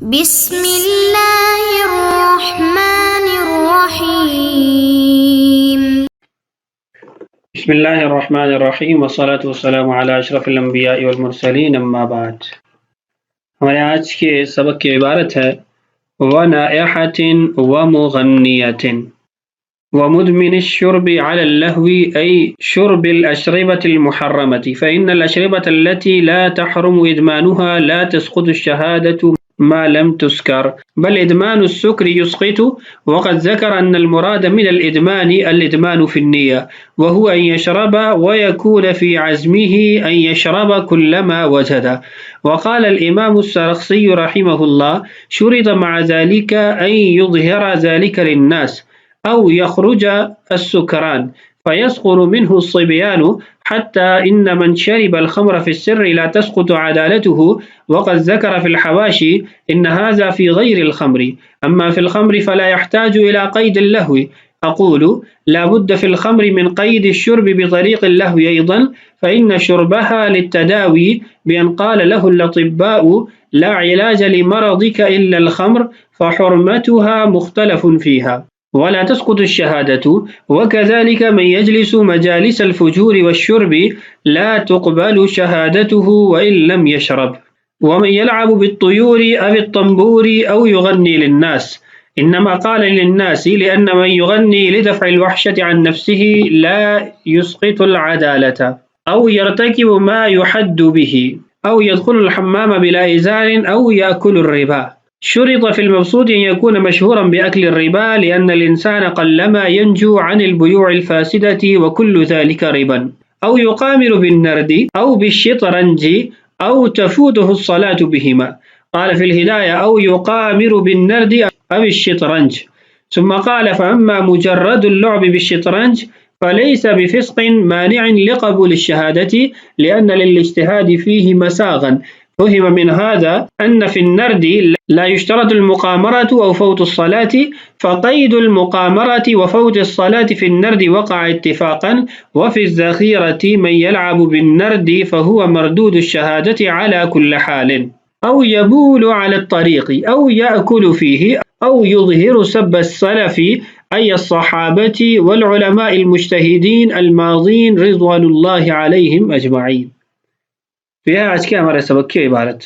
بسم اللہ الرحمن الرحیم۔ بسم اللہ الرحمن الرحیم والصلاة والسلام علی اشرف الانبیاء والمرسلین اما بعد۔ ہمارے آج کے سبق کی عبارت ہے وَنَائِحَةٍ وَمُغَنِّيَةٍ ومدمن الشرب على اللهو أي شرب الأشربة المحرمة، فإن الأشربة التي لا تحرم إدمانها لا تسقط الشهادة ما لم تسكر، بل إدمان السكر يسقط. وقد ذكر أن المراد من الإدمان في النية، وهو أن يشرب ويكون في عزمه أن يشرب كلما وجد. وقال الإمام السرخسي رحمه الله شرط مع ذلك أن يظهر ذلك للناس أو يخرج السكران فيسقط منه الصبيان، حتى إن من شرب الخمر في السر لا تسقط عدالته. وقد ذكر في الحواشي إن هذا في غير الخمر، أما في الخمر فلا يحتاج إلى قيد اللهو. أقول لا بد في الخمر من قيد الشرب بطريق اللهو أيضا، فإن شربها للتداوي، بأن قال له الأطباء لا علاج لمرضك إلا الخمر، فحرمتها مختلف فيها ولا تسقط الشهادة. وكذلك من يجلس مجالس الفجور والشرب لا تقبل شهادته وإن لم يشرب. ومن يلعب بالطيور أو الطنبور أو يغني للناس، إنما قال للناس لأن من يغني لدفع الوحشة عن نفسه لا يسقط العدالة، أو يرتكب ما يحد به، أو يدخل الحمام بلا إزار، أو يأكل الربا. شرط في المبسوط أن يكون مشهورا بأكل الربا، لأن الإنسان قلما ينجو عن البيوع الفاسدة وكل ذلك ربا. أو يقامر بالنرد أو بالشطرنج أو تفوته الصلاة بهما. قال في الهداية أو يقامر بالنرد أو الشطرنج، ثم قال فأما مجرد اللعب بالشطرنج فليس بفسق مانع لقبول الشهادة، لأن للاجتهاد فيه مساغا. فهم من هذا أن في النرد لا يشترط المقامرة أو فوت الصلاة، فقيد المقامرة وفوت الصلاة في النرد وقع اتفاقا. وفي الذخيرة من يلعب بالنرد فهو مردود الشهادة على كل حال، أو يبول على الطريق، أو يأكل فيه، أو يظهر سب السلف أي الصحابة والعلماء المجتهدين الماضين رضوان الله عليهم أجمعين. تو یہ آج کے ہمارے سبق کی عبارت۔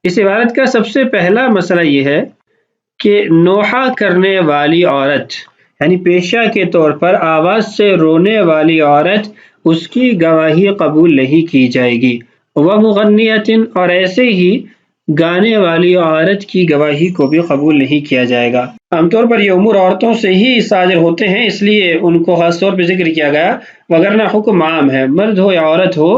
اس عبارت کا سب سے پہلا مسئلہ یہ ہے کہ نوحہ کرنے والی عورت، یعنی پیشہ کے طور پر آواز سے رونے والی عورت، اس کی گواہی قبول نہیں کی جائے گی۔ وَمُغَنِّيَةٍ، اور ایسے ہی گانے والی عورت کی گواہی کو بھی قبول نہیں کیا جائے گا۔ عام طور پر یہ امور عورتوں سے ہی صادر ہوتے ہیں، اس لیے ان کو خاص طور پہ ذکر کیا گیا، وگرنہ حکم عام ہے، مرد ہو یا عورت ہو،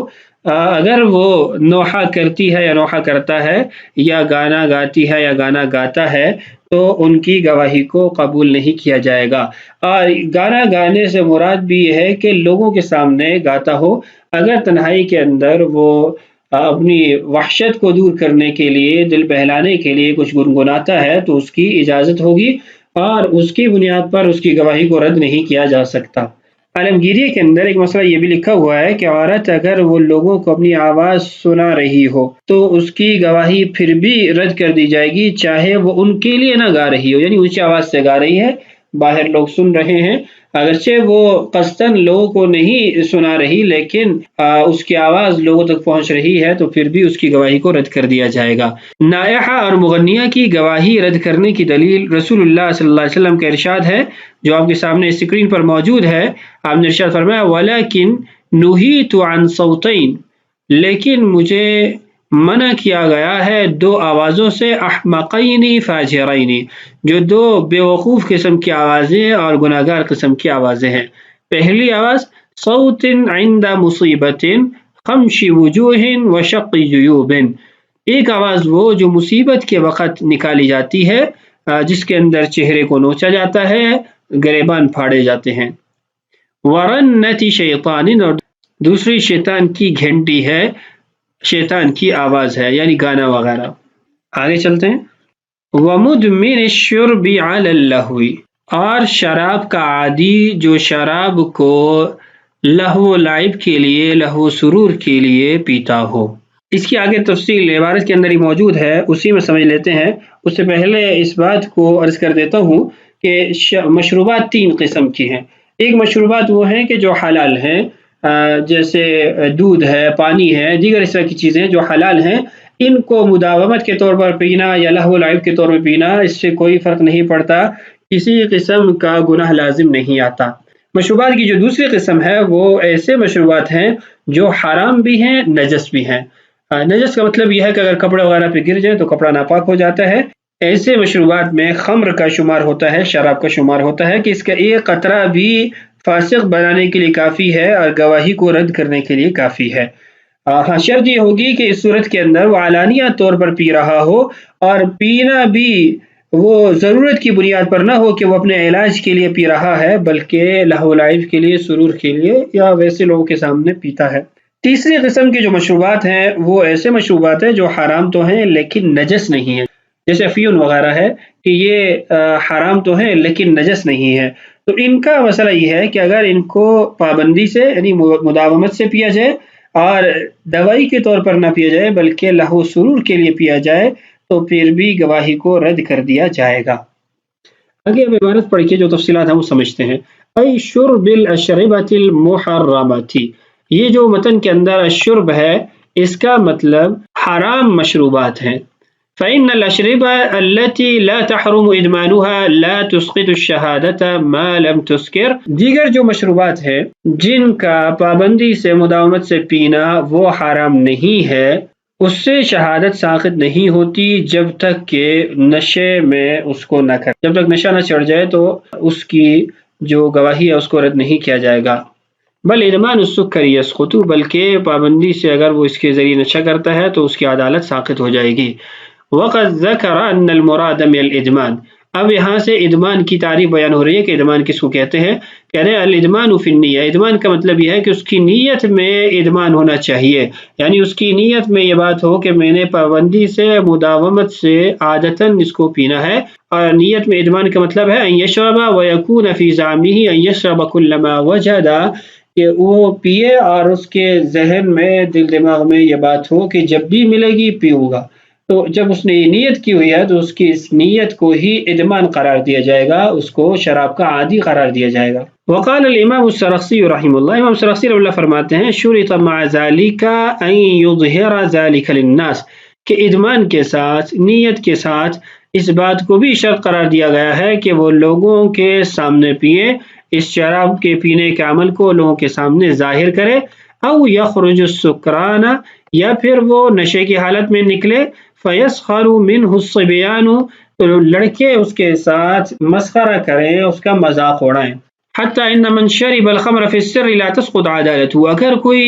اگر وہ نوحہ کرتی ہے یا نوحہ کرتا ہے، یا گانا گاتی ہے یا گانا گاتا ہے، تو ان کی گواہی کو قبول نہیں کیا جائے گا۔ اور گانا گانے سے مراد بھی یہ ہے کہ لوگوں کے سامنے گاتا ہو، اگر تنہائی کے اندر وہ اپنی وحشت کو دور کرنے کے لیے، دل بہلانے کے لیے کچھ گنگناتا ہے تو اس کی اجازت ہوگی، اور اس کی بنیاد پر اس کی گواہی کو رد نہیں کیا جا سکتا۔ عالمگیری کے اندر ایک مسئلہ یہ بھی لکھا ہوا ہے کہ عورت اگر وہ لوگوں کو اپنی آواز سنا رہی ہو تو اس کی گواہی پھر بھی رد کر دی جائے گی، چاہے وہ ان کے لیے نہ گا رہی ہو، یعنی اونچی آواز سے گا رہی ہے، باہر لوگ سن رہے ہیں، اگرچہ وہ قصداً لوگوں کو نہیں سنا رہی، لیکن اس کی آواز لوگوں تک پہنچ رہی ہے، تو پھر بھی اس کی گواہی کو رد کر دیا جائے گا۔ نائحہ اور مغنیہ کی گواہی رد کرنے کی دلیل رسول اللہ صلی اللہ علیہ وسلم کا ارشاد ہے، جو آپ کے سامنے اسکرین پر موجود ہے۔ آپ نے ارشاد فرمایا وَلَكِنْ نُهِيتُ عَنْ صَوْتَيْنِ، لیکن مجھے منع کیا گیا ہے دو آوازوں سے، احمقین فاجرین، جو دو بیوقوف قسم کی آوازیں اور گناہگار قسم کی آوازیں ہیں۔ پہلی آواز صوت عند مصیبت خمش وجوہ وشق جیوب، ایک آواز وہ جو مصیبت کے وقت نکالی جاتی ہے، جس کے اندر چہرے کو نوچا جاتا ہے، گریبان پھاڑے جاتے ہیں۔ ورنت شیطان، اور دوسری شیطان کی گھنٹی ہے، شیطان کی آواز ہے، یعنی گانا وغیرہ۔ آگے چلتے ہیں۔ وَمُدْمِنِ الشُّرْبِ عَلَى اللَّهْوِ، اور شراب کا عادی جو شراب کو لہو و لعب کے لیے، لہو و سرور کے لیے پیتا ہو۔ اس کی آگے تفصیل عبارت کے اندر ہی موجود ہے، اسی میں سمجھ لیتے ہیں۔ اس سے پہلے اس بات کو عرض کر دیتا ہوں کہ مشروبات 3 قسم کی ہیں۔ ایک مشروبات وہ ہیں کہ جو حلال ہیں، جیسے دودھ ہے، پانی ہے، دیگر اس طرح کی چیزیں جو حلال ہیں، ان کو مداومت کے طور پر پینا یا لہو و لعب کے طور پر پینا، اس سے کوئی فرق نہیں پڑتا، کسی قسم کا گناہ لازم نہیں آتا۔ مشروبات کی جو دوسری قسم ہے وہ ایسے مشروبات ہیں جو حرام بھی ہیں، نجس بھی ہیں۔ نجس کا مطلب یہ ہے کہ اگر کپڑے وغیرہ پہ گر جائیں تو کپڑا ناپاک ہو جاتا ہے۔ ایسے مشروبات میں خمر کا شمار ہوتا ہے، شراب کا شمار ہوتا ہے کہ اس کا ایک قطرہ بھی فاسق بنانے کے لیے کافی ہے اور گواہی کو رد کرنے کے لیے کافی ہے۔ ہاں، شرط یہ ہوگی کہ اس صورت کے اندر وہ علانیہ طور پر پی رہا ہو، اور پینا بھی وہ ضرورت کی بنیاد پر نہ ہو کہ وہ اپنے علاج کے لیے پی رہا ہے، بلکہ لہو و لعب کے لیے، سرور کے لیے، یا ویسے لوگوں کے سامنے پیتا ہے۔ تیسری قسم کے جو مشروبات ہیں وہ ایسے مشروبات ہیں جو حرام تو ہیں لیکن نجس نہیں ہیں، جیسے افیون وغیرہ ہے کہ یہ حرام تو ہیں لیکن نجس نہیں ہے۔ تو ان کا مسئلہ یہ ہے کہ اگر ان کو پابندی سے، یعنی مداومت سے پیا جائے اور دوائی کے طور پر نہ پیا جائے بلکہ لہو سرور کے لیے پیا جائے تو پھر بھی گواہی کو رد کر دیا جائے گا۔ آگے اب عبارت پڑھ کے جو تفصیلات ہیں وہ سمجھتے ہیں۔ ای شرب الاشربۃ المحرمۃ، یہ جو متن کے اندر الشرب ہے اس کا مطلب حرام مشروبات ہیں۔ فإن الأشربة التي لا تحرم إدمانها لا تسقط الشهادة ما لم تسكر، دیگر جو مشروبات ہیں جن کا پابندی سے، مداومت سے پینا وہ حرام نہیں ہے، اس سے شہادت ساقط نہیں ہوتی جب تک کہ نشے میں اس کو نہ کر، جب تک نشہ نہ چڑھ جائے تو اس کی جو گواہی ہے اس کو رد نہیں کیا جائے گا۔ بل ادمان السکر یسقط، بلکہ پابندی سے اگر وہ اس کے ذریعے نشہ کرتا ہے تو اس کی عدالت ساقط ہو جائے گی۔ وقد ذکر ان المراد من الادمان، اب یہاں سے ادمان کی تعریف بیان ہو رہی ہے کہ ادمان کس کو کہتے ہیں۔ کہہ رہے ہیں الادمان فی النیہ، ادمان کا مطلب یہ ہے کہ اس کی نیت میں ادمان ہونا چاہیے، یعنی اس کی نیت میں یہ بات ہو کہ میں نے پابندی سے، مداومت سے عادتاً اس کو پینا ہے۔ اور نیت میں ادمان کا مطلب ہے ان یشرب ویکون فی زعمہ ان یشرب کلما وجد، کہ وہ پیے اور اس کے ذہن میں، دل دماغ میں یہ بات ہو کہ جب بھی ملے گی پیوں گا۔ تو جب اس نے یہ نیت کی ہوئی ہے تو اس کی اس نیت کو ہی ادمان قرار دیا جائے گا، اس کو شراب کا عادی قرار دیا جائے گا۔ وقال الامام السرخسی رحمہ اللہ، امام سرخسی رحمہ اللہ فرماتے ہیں شرط مع ذلك ان يظهر ذلك للناس، کہ ادمان کے ساتھ، نیت کے ساتھ اس بات کو بھی شرط قرار دیا گیا ہے کہ وہ لوگوں کے سامنے پیے، اس شراب کے پینے کے عمل کو لوگوں کے سامنے ظاہر کرے۔ او یخرج السکران، یا پھر وہ نشے کی حالت میں نکلے، فیسخر منہ الصبیان، تو لڑکے اس کے ساتھ مسخرہ کریں، اس کا مذاق اڑائیں۔ حتی ان من شرب الخمر فی السر لا تسقط عدالته، اگر کوئی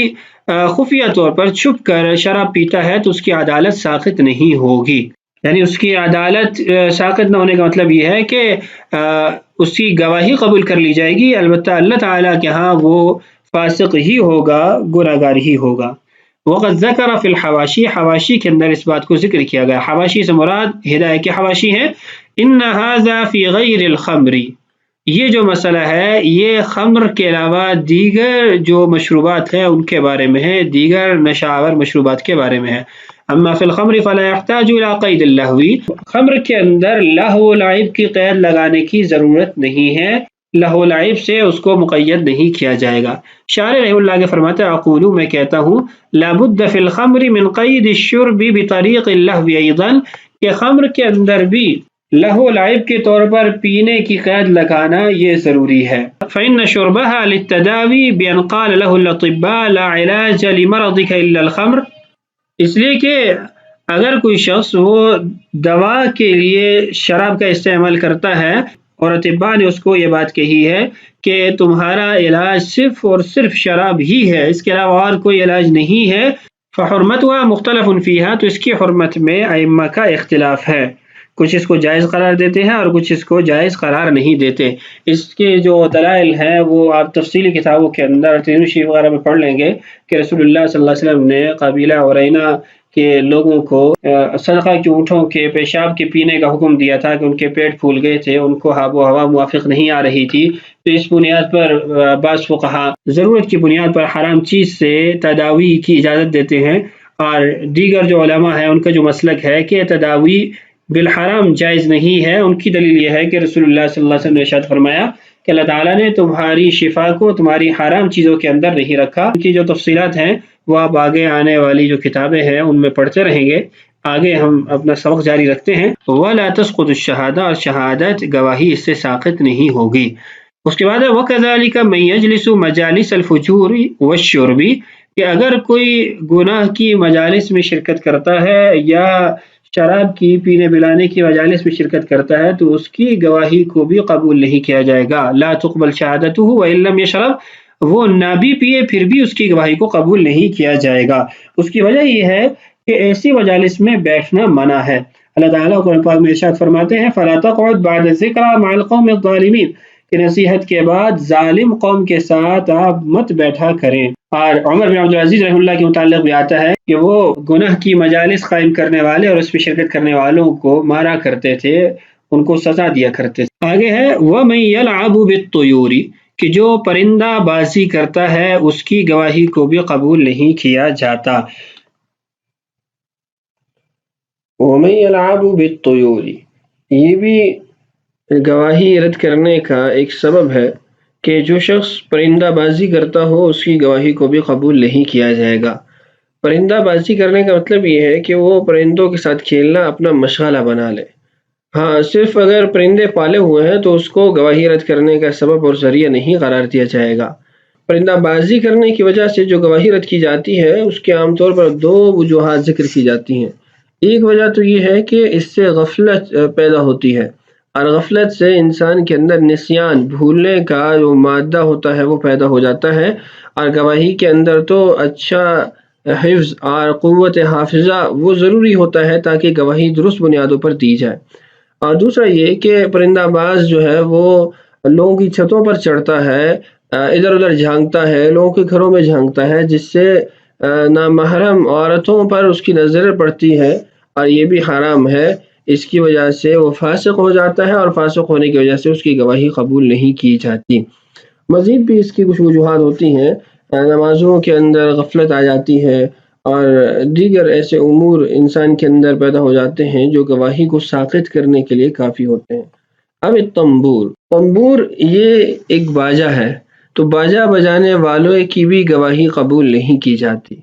خفیہ طور پر چھپ کر شراب پیتا ہے تو اس کی عدالت ساقط نہیں ہوگی، یعنی اس کی عدالت ساقط نہ ہونے کا مطلب یہ ہے کہ اس کی گواہی قبول کر لی جائے گی، البتہ اللہ تعالیٰ کے ہاں وہ فاسق ہی ہوگا، گناہ گار ہی ہوگا۔ وقد ذکر فی الحواشی، حواشی کے اندر اس بات کو ذکر کیا گیا۔ حواشی سے مراد ہدایہ کے حواشی ہیں۔ ان ھذا فی غیر الخمر، یہ جو مسئلہ ہے یہ خمر کے علاوہ دیگر جو مشروبات ہیں ان کے بارے میں ہے، دیگر نشہ آور مشروبات کے بارے میں ہے۔ اما فی الخمر فلا يحتاج الى قید اللہو، خمر کے اندر لہو و لعب کی قید لگانے کی ضرورت نہیں ہے، لہو و لعب سے اس کو مقید نہیں کیا جائے گا۔ شارح رحمہ اللہ کے فرماتے ہیں اقول، میں کہتا ہوں لابد فی الخمر من قید الشرب بطریق اللہو ایضا، کہ خمر کے اندر بھی لہو و لعب کے طور پر پینے کی قید لگانا یہ ضروری ہے۔ فإن شربها للتداوی بأن قال له الأطباء لا علاج لمرضك إلا الخمر، اس لیے کہ اگر کوئی شخص وہ دوا کے لیے شراب کا استعمال کرتا ہے اور اطباء نے اس کو یہ بات کہی ہے کہ تمہارا علاج صرف اور صرف شراب ہی ہے، اس کے علاوہ اور کوئی علاج نہیں ہے، فحرمتها مختلف فیہا، تو اس کی حرمت میں ائمہ کا اختلاف ہے، کچھ اس کو جائز قرار دیتے ہیں اور کچھ اس کو جائز قرار نہیں دیتے۔ اس کے جو دلائل ہیں وہ آپ تفصیلی کتابوں کے اندر ترمذی شریف وغیرہ میں پڑھ لیں گے کہ رسول اللہ صلی اللہ علیہ وسلم نے قبیلہ عرینہ کہ لوگوں کو صدقہ کی اونٹوں کے پیشاب کے پینے کا حکم دیا تھا کہ ان کے پیٹ پھول گئے تھے، ان کو آب و ہوا موافق نہیں آ رہی تھی، تو اس بنیاد پر بعض فقہا ضرورت کی بنیاد پر حرام چیز سے تداوی کی اجازت دیتے ہیں، اور دیگر جو علماء ہیں ان کا جو مسلک ہے کہ تداوی بالحرام جائز نہیں ہے۔ ان کی دلیل یہ ہے کہ رسول اللہ صلی اللہ علیہ وسلم نے ارشاد فرمایا کہ اللہ تعالیٰ نے تمہاری شفا کو تمہاری حرام چیزوں کے اندر نہیں رکھا۔ ان کی جو تفصیلات ہیں وہ آپ آگے آنے والی جو کتابیں ہیں ان میں پڑھتے رہیں گے۔ آگے ہم اپنا سبق جاری رکھتے ہیں۔ وَلَا تَسْقُطُ الشَّهَادَةُ، اور شہادت گواہی اس سے ساقط نہیں ہوگی۔ اس کے بعد وَكَذَلِكَ مَن يَجْلِسُ مَجَالِسَ الْفُجُورِ وَالشُّرْبِ، کہ اگر کوئی گناہ کی مجالس میں شرکت کرتا ہے یا شراب کی پینے پلانے کی مجالس میں شرکت کرتا ہے تو اس کی گواہی کو بھی قبول نہیں کیا جائے گا۔ لا تقبل شہادتہ وإن لم يشرب، وہ نہ بھی پیے پھر بھی اس کی گواہی کو قبول نہیں کیا جائے گا۔ اس کی وجہ یہ ہے کہ ایسی مجالس میں بیٹھنا منع ہے۔ اللہ تعالیٰ قرآن پاک میں ارشاد فرماتے ہیں فَلَا تَقْعُدْ بَعْدَ الذِّكْرَىٰ مَعَ الْقَوْمِ الظَّالِمِينَ، کہ نصیحت کے بعد ظالم قوم کے ساتھ آپ مت بیٹھا کریں۔ اور عمر بن عبدالعزیز رحمہ اللہ کے متعلق بھی آتا ہے کہ وہ گناہ کی مجالس قائم کرنے والے اور اس میں شرکت کرنے والوں کو مارا کرتے تھے، ان کو سزا دیا کرتے تھے۔ آگے ہے وَمَن يَلْعَبُ بِالطُّيُورِ، کہ جو پرندہ بازی کرتا ہے اس کی گواہی کو بھی قبول نہیں کیا جاتا۔ وَمَن يَلْعَبُ بِالطُّيُورِ، یہ بھی گواہی رد کرنے کا ایک سبب ہے کہ جو شخص پرندہ بازی کرتا ہو اس کی گواہی کو بھی قبول نہیں کیا جائے گا۔ پرندہ بازی کرنے کا مطلب یہ ہے کہ وہ پرندوں کے ساتھ کھیلنا اپنا مشغلہ بنا لے۔ ہاں، صرف اگر پرندے پالے ہوئے ہیں تو اس کو گواہی رد کرنے کا سبب اور ذریعہ نہیں قرار دیا جائے گا۔ پرندہ بازی کرنے کی وجہ سے جو گواہی رد کی جاتی ہے اس کے عام طور پر دو وجوہات ذکر کی جاتی ہیں۔ ایک وجہ تو یہ ہے کہ اس سے غفلت پیدا ہوتی ہے، اور غفلت سے انسان کے اندر نسیان، بھولنے کا جو مادہ ہوتا ہے وہ پیدا ہو جاتا ہے، اور گواہی کے اندر تو اچھا حفظ اور قوت حافظہ وہ ضروری ہوتا ہے تاکہ گواہی درست بنیادوں پر دی جائے۔ اور دوسرا یہ کہ پرندہ باز جو ہے وہ لوگوں کی چھتوں پر چڑھتا ہے، ادھر ادھر جھانکتا ہے، لوگوں کے گھروں میں جھانکتا ہے، جس سے نامحرم عورتوں پر اس کی نظر پڑتی ہے، اور یہ بھی حرام ہے۔ اس کی وجہ سے وہ فاسق ہو جاتا ہے، اور فاسق ہونے کی وجہ سے اس کی گواہی قبول نہیں کی جاتی۔ مزید بھی اس کی کچھ وجوہات ہوتی ہیں، نمازوں کے اندر غفلت آ جاتی ہے، اور دیگر ایسے امور انسان کے اندر پیدا ہو جاتے ہیں جو گواہی کو ساقط کرنے کے لیے کافی ہوتے ہیں۔ اب تنبور یہ ایک باجا ہے، تو باجا بجانے والوں کی بھی گواہی قبول نہیں کی جاتی۔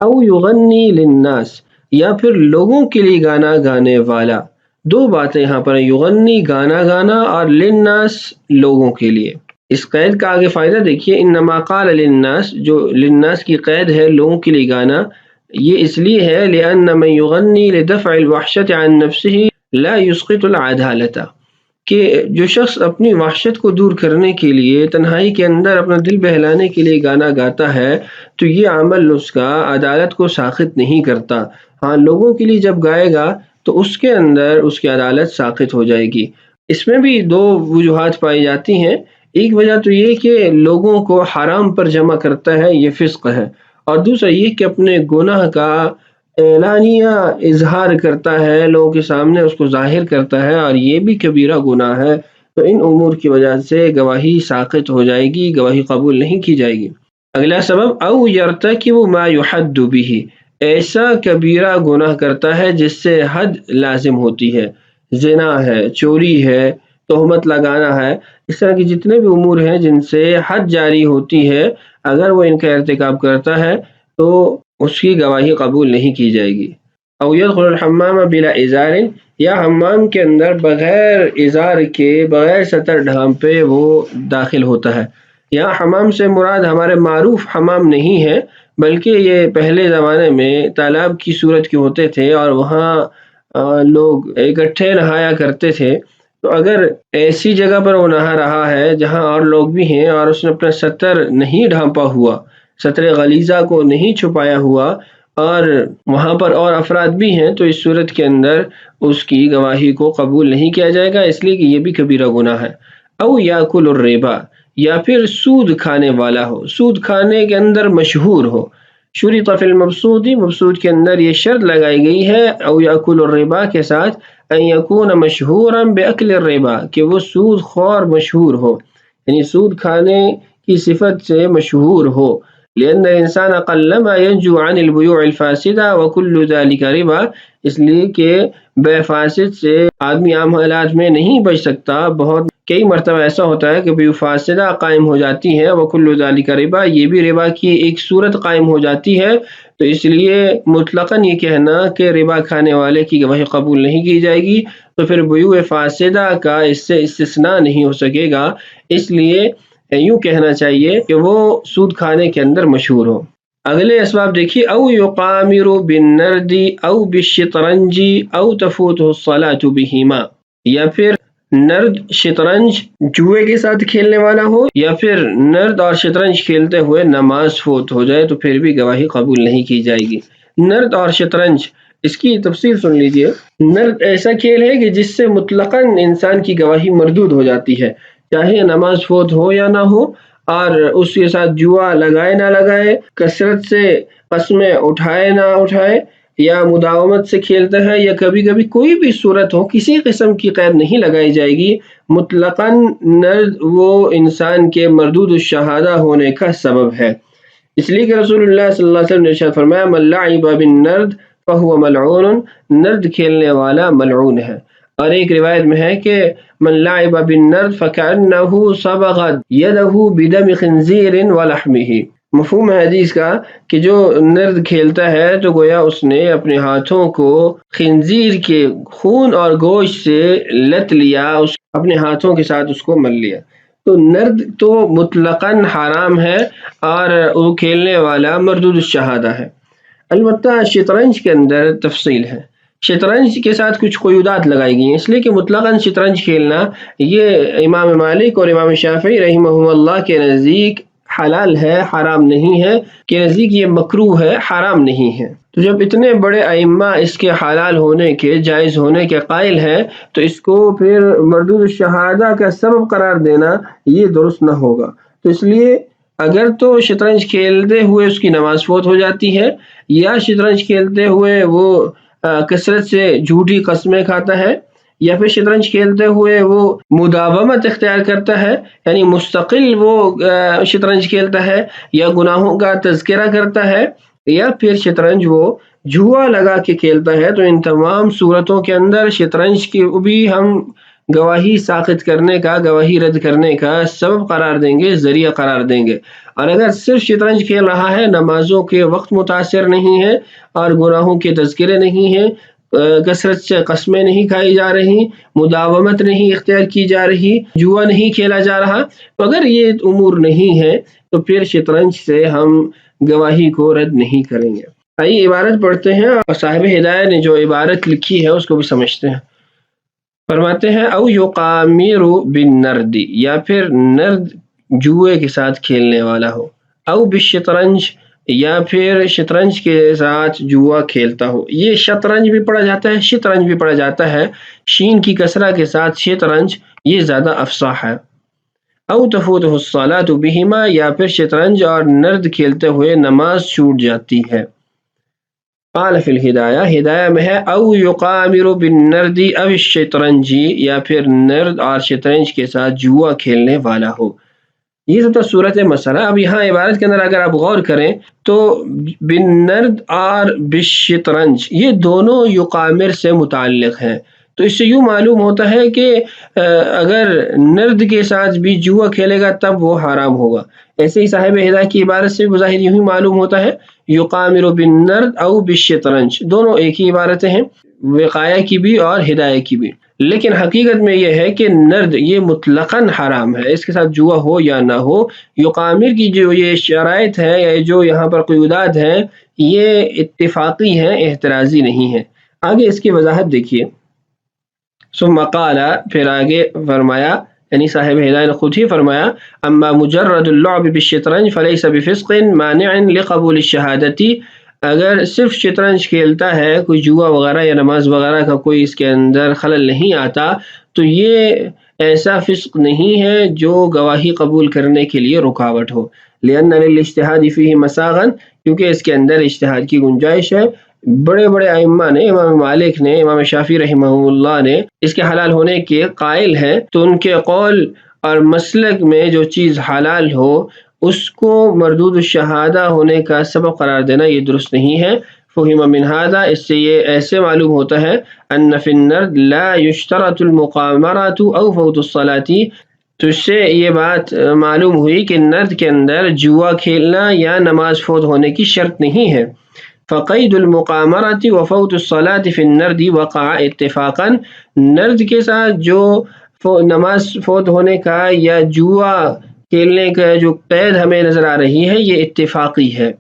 او یغنی للناس، یا پھر لوگوں کے لیے گانا گانے والا۔ دو باتیں یہاں پر، یغنی گانا گانا اور للناس لوگوں کے لیے۔ اس قید کا آگے فائدہ دیکھیے، انما قال للناس، جو للناس کی قید ہے لوگوں کے لیے گانا، یہ اس لیے ہے لأن من یغنی لدفع الوحشت عن نفسه لا یسقط العدالة، کہ جو شخص اپنی وحشت کو دور کرنے کے لیے تنہائی کے اندر اپنا دل بہلانے کے لیے گانا گاتا ہے تو یہ عمل اس کا عدالت کو ساقط نہیں کرتا۔ ہاں، لوگوں کے لیے جب گائے گا تو اس کے اندر اس کی عدالت ساقط ہو جائے گی۔ اس میں بھی دو وجوہات پائی جاتی ہیں۔ ایک وجہ تو یہ کہ لوگوں کو حرام پر جمع کرتا ہے، یہ فسق ہے، اور دوسرا یہ کہ اپنے گناہ کا اعلانیہ اظہار کرتا ہے، لوگوں کے سامنے اس کو ظاہر کرتا ہے، اور یہ بھی کبیرہ گناہ ہے۔ تو ان امور کی وجہ سے گواہی ساقط ہو جائے گی، گواہی قبول نہیں کی جائے گی۔ اگلا سبب او یرتکب ما یحد به، ایسا کبیرہ گناہ کرتا ہے جس سے حد لازم ہوتی ہے، زنا ہے، چوری ہے، تہمت لگانا ہے، اس طرح کی جتنے بھی امور ہیں جن سے حد جاری ہوتی ہے، اگر وہ ان کا ارتکاب کرتا ہے تو اس کی گواہی قبول نہیں کی جائے گی۔ او یدخل الحمام بلا ازار، یا حمام کے اندر بغیر ازار کے، بغیر سطر ڈھانپے وہ داخل ہوتا ہے۔ یہاں حمام سے مراد ہمارے معروف حمام نہیں ہے، بلکہ یہ پہلے زمانے میں تالاب کی صورت کے ہوتے تھے، اور وہاں لوگ اکٹھے نہایا کرتے تھے۔ تو اگر ایسی جگہ پر وہ نہا رہا ہے جہاں اور لوگ بھی ہیں، اور اس نے اپنا سطر نہیں ڈھانپا ہوا، سطر غلیظہ کو نہیں چھپایا ہوا، اور وہاں پر اور افراد بھی ہیں، تو اس صورت کے اندر اس کی گواہی کو قبول نہیں کیا جائے گا، اس لیے کہ یہ بھی کبیرہ گناہ ہے۔ او یاکل الربا، یا پھر سود کھانے والا ہو، سود کھانے کے اندر مشہور ہو، شرط فی المبسوط، مبسوط کے اندر یہ شرط لگائی گئی ہے، او یاکل الربا کے ساتھ، ان یکون مشہورا باکل الربا، کہ وہ سود خور مشہور ہو، یعنی سود کھانے کی صفت سے مشہور ہو. لأن الانسان قلما ينجو عن البيوع الفاسدة وكل ذلك ربا، اس لیے کہ بے فاسد سے آدمی عام حالات میں نہیں بچ سکتا، بہت کئی مرتبہ ایسا ہوتا ہے کہ بیع فاسدہ قائم ہو جاتی ہے، وکل ذالک ربا، یہ بھی ربا کی ایک صورت قائم ہو جاتی ہے. تو اس لیے مطلقاً یہ کہنا کہ ربا کھانے والے کی گواہی قبول نہیں کی جائے گی، تو پھر بیع فاسدہ کا اس سے استثناء نہیں ہو سکے گا. اس لیے یوں کہنا چاہیے کہ وہ سود کھانے کے اندر مشہور ہو. اگلے اسباب دیکھیے، او یقامر بالنرد او بالشطرنج او تفوتہ الصلاۃ بہما، یا پھر نرد شطرنج جوئے کے ساتھ کھیلنے والا ہو، یا پھر نرد اور شطرنج کھیلتے ہوئے نماز فوت ہو جائے تو پھر بھی گواہی قبول نہیں کی جائے گی. نرد اور شطرنج، اس کی تفصیل سن لیجئے. نرد ایسا کھیل ہے کہ جس سے مطلقاً انسان کی گواہی مردود ہو جاتی ہے، چاہے نماز فوت ہو یا نہ ہو، اور اس کے ساتھ جوا لگائے نہ لگائے، کثرت سے قسمیں اٹھائے نہ اٹھائے، یا مداومت سے کھیلتا ہے، یا کبھی کبھی کوئی بھی صورت ہو، کسی قسم کی قید نہیں لگائی جائے گی. مطلقاً نرد وہ انسان کے مردود الشہادہ ہونے کا سبب ہے. اس لیے کہ رسول اللہ صلی اللہ علیہ وسلم نے ارشاد فرمایا، من لعب بالنرد فهو ملعون، نرد کھیلنے والا ملعون ہے. اور ایک روایت میں ہے کہ من لعب بالنرد فكأنه صبغت يده بدم خنزير ولحمه. مفہوم ہے حدیث کا کہ جو نرد کھیلتا ہے تو گویا اس نے اپنے ہاتھوں کو خنزیر کے خون اور گوشت سے لت لیا، اپنے ہاتھوں کے ساتھ اس کو مل لیا. تو نرد تو مطلقاً حرام ہے اور وہ کھیلنے والا مردود الشہادہ ہے. البتہ شطرنج کے اندر تفصیل ہے. شطرنج کے ساتھ کچھ قیودات لگائی گئی ہیں، اس لیے کہ مطلقاً شطرنج کھیلنا یہ امام مالک اور امام شافعی رحمہ اللہ کے نزدیک حلال ہے، حرام نہیں ہے، کہ نزدیک یہ مکروہ ہے، حرام نہیں ہے. تو جب اتنے بڑے ائمہ اس کے حلال ہونے کے، جائز ہونے کے قائل ہیں، تو اس کو پھر مردود الشہادہ کا سبب قرار دینا یہ درست نہ ہوگا. تو اس لیے اگر تو شطرنج کھیلتے ہوئے اس کی نماز فوت ہو جاتی ہے، یا شطرنج کھیلتے ہوئے وہ کثرت سے جھوٹی قسمیں کھاتا ہے، یا پھر شطرنج کھیلتے ہوئے وہ مداومت اختیار کرتا ہے، یعنی مستقل وہ شطرنج کھیلتا ہے، یا گناہوں کا تذکرہ کرتا ہے، یا پھر شطرنج وہ جوا لگا کے کھیلتا ہے، تو ان تمام صورتوں کے اندر شطرنج کی بھی ہم گواہی ساقط کرنے کا، گواہی رد کرنے کا سبب قرار دیں گے، ذریعہ قرار دیں گے. اور اگر صرف شطرنج کھیل رہا ہے، نمازوں کے وقت متاثر نہیں ہے، اور گناہوں کے تذکرے نہیں ہیں، کثرت سے قسمیں نہیں کھائی جا رہی، مداومت نہیں اختیار کی جا رہی، جوا نہیں کھیلا جا رہا، تو اگر یہ امور نہیں ہے تو پھر شطرنج سے ہم گواہی کو رد نہیں کریں گے. آئیے عبارت پڑھتے ہیں اور صاحب ہدایہ نے جو عبارت لکھی ہے اس کو بھی سمجھتے ہیں. فرماتے ہیں، او یقامر بالنرد، یا پھر نرد جوئے کے ساتھ کھیلنے والا ہو، او بالشطرنج، یا پھر شطرنج کے ساتھ جوا کھیلتا ہو. یہ شطرنج بھی پڑھا جاتا ہے، شطرنج بھی پڑھا جاتا ہے، شین کی کسرہ کے ساتھ شطرنج، یہ زیادہ افصاح ہے. او تفوتہ الصلاۃ بہما، یا پھر شطرنج اور نرد کھیلتے ہوئے نماز چھوٹ جاتی ہے. قال فی الہدایہ، ہدایہ میں ہے، او یقامر بالنرد او الشطرنج، یا پھر نرد اور شطرنج کے ساتھ جوا کھیلنے والا ہو. یہ تو صورت مسئلہ. اب یہاں عبارت کے اندر اگر آپ غور کریں تو بالنرد اور بالشطرنج یہ دونوں یقامر سے متعلق ہیں. تو اس سے یوں معلوم ہوتا ہے کہ اگر نرد کے ساتھ بھی جوا کھیلے گا تب وہ حرام ہوگا. ایسے ہی صاحب ہدایہ کی عبارت سے بظاہر یوں ہی معلوم ہوتا ہے، یقامر بالنرد او بالشطرنج، دونوں ایک ہی عبارتیں ہیں، وقایہ کی بھی اور ہدایہ کی بھی. لیکن حقیقت میں یہ ہے کہ نرد یہ مطلقاً حرام ہے، اس کے ساتھ جوا ہو یا نہ ہو. یقامر کی جو یہ شرائط ہے یا جو یہاں پر قیودات ہیں یہ اتفاقی ہیں، احترازی نہیں ہیں. آگے اس کی وضاحت دیکھیے. ثم قال، پھر آگے فرمایا، یعنی صاحب ہدایہ نے خود ہی فرمایا، اما مجرد اللعب بالشطرنج فلیس بفسق مانع لقبول الشہادت، اگر صرف شطرنج کھیلتا ہے، کوئی جوا وغیرہ یا نماز وغیرہ کا کوئی اس کے اندر خلل نہیں آتا، تو یہ ایسا فسق نہیں ہے جو گواہی قبول کرنے کے لیے رکاوٹ ہو. لأن للاجتهاد فيه مساغا، کیونکہ اس کے اندر اجتہاد کی گنجائش ہے. بڑے بڑے ائمہ نے، امام مالک نے، امام شافعی رحمہ اللہ نے اس کے حلال ہونے کے قائل ہیں، تو ان کے قول اور مسلک میں جو چیز حلال ہو اس کو مردود الشہادہ ہونے کا سبب قرار دینا یہ درست نہیں ہے. فہم من ھذا، اس سے یہ ایسے معلوم ہوتا ہے، ان فی النرد لا یشترط المقامرۃ او فوت الصلاۃ، تو اس سے یہ بات معلوم ہوئی کہ نرد کے اندر جوا کھیلنا یا نماز فوت ہونے کی شرط نہیں ہے. فقید المقامرۃ وفوت الصلاۃ فی النرد وقع اتفاقا، نرد کے ساتھ جو نماز فوت ہونے کا یا جوا کھیلنے کا جو قید ہمیں نظر آ رہی ہے یہ اتفاقی ہے.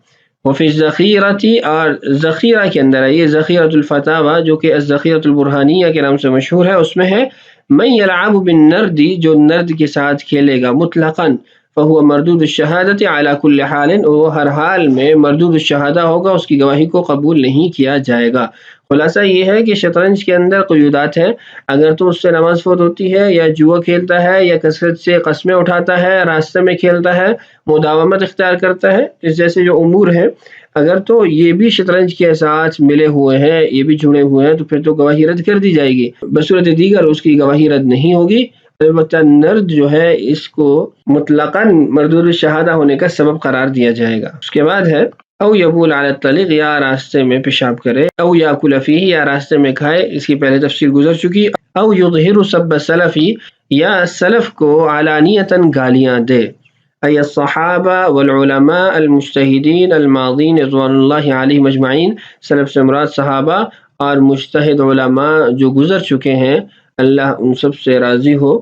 وفی الذخیرۃ، اور ذخیرہ کے اندر ہے، یہ ذخیرۃ الفتاوی جو کہ الذخیرۃ البرہانیہ کے نام سے مشہور ہے، اس میں ہے من یلعب بالنرد، جو نرد کے ساتھ کھیلے گا مطلقاً، فہو مردود الشہادۃ علی کل حال، وہ ہر حال میں مردود الشہادہ ہوگا، اس کی گواہی کو قبول نہیں کیا جائے گا. خلاصہ یہ ہے کہ شطرنج کے اندر قیودات ہیں، اگر تو اس سے نماز فوت ہوتی ہے یا جوا کھیلتا ہے یا کثرت سے قسمیں اٹھاتا ہے، راستے میں کھیلتا ہے، مداومت اختیار کرتا ہے، اس جیسے جو امور ہیں، اگر تو یہ بھی شطرنج کے ساتھ ملے ہوئے ہیں، یہ بھی جڑے ہوئے ہیں، تو پھر تو گواہی رد کر دی جائے گی. بصورت دیگر اس کی گواہی رد نہیں ہوگی. البتہ نرد جو ہے اس کو مطلقاً مردود الشہادہ ہونے کا سبب قرار دیا جائے گا. اس کے بعد ہے او یبول علی الطریق، یا راستے میں پیشاب کرے، او یاکل فیہ، یا راستے میں کھائے، اس کی پہلے تفصیل گزر چکی. او یظہر سب السلف، یا سلف کو علانیتاً گالیاں دے. ای الصحابہ والعلماء المجتہدین الماضین رضوان اللہ علیہم اجمعین، سلف سے مراد صحابہ اور مجتہد علماء جو گزر چکے ہیں، اللہ ان سب سے راضی ہو.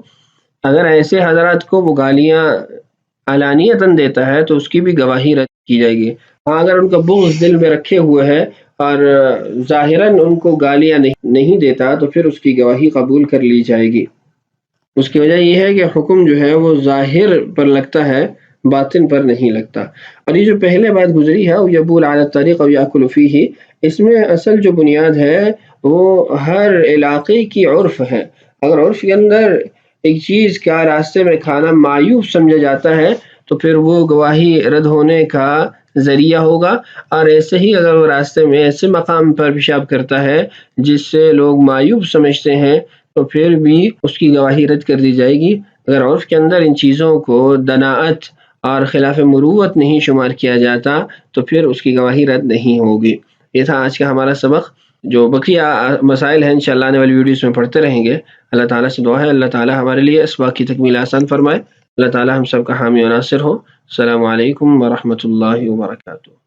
اگر ایسے حضرات کو وہ گالیاں علانیتاً دیتا ہے تو اس کی بھی گواہی رد کی جائے گی. اگر ان کا بغض دل میں رکھے ہوئے ہے اور ظاہراً ان کو گالیاں نہیں دیتا تو پھر اس کی گواہی قبول کر لی جائے گی. اس کی وجہ یہ ہے کہ حکم جو ہے وہ ظاہر پر لگتا ہے، باطن پر نہیں لگتا. اور یہ جو پہلے بات گزری ہے او یبول علی الطریق او یاکل فیہ، اس میں اصل جو بنیاد ہے وہ ہر علاقے کی عرف ہے. اگر عرف کے اندر ایک چیز کا راستے میں کھانا معیوب سمجھا جاتا ہے تو پھر وہ گواہی رد ہونے کا ذریعہ ہوگا. اور ایسے ہی اگر وہ راستے میں ایسے مقام پر پیشاب کرتا ہے جس سے لوگ معیوب سمجھتے ہیں تو پھر بھی اس کی گواہی رد کر دی جائے گی. اگر عرف کے اندر ان چیزوں کو دناءت اور خلاف مروت نہیں شمار کیا جاتا تو پھر اس کی گواہی رد نہیں ہوگی. یہ تھا آج کا ہمارا سبق. جو بقیہ مسائل ہیں انشاءاللہ آنے والی ویڈیوز میں پڑھتے رہیں گے. اللہ تعالیٰ سے دعا ہے اللہ تعالیٰ ہمارے لیے اسباق کی تکمیل آسان فرمائے. اللہ تعالیٰ ہم سب کا حامی و ناصر ہو. السلام علیکم ورحمۃ اللہ وبرکاتہ.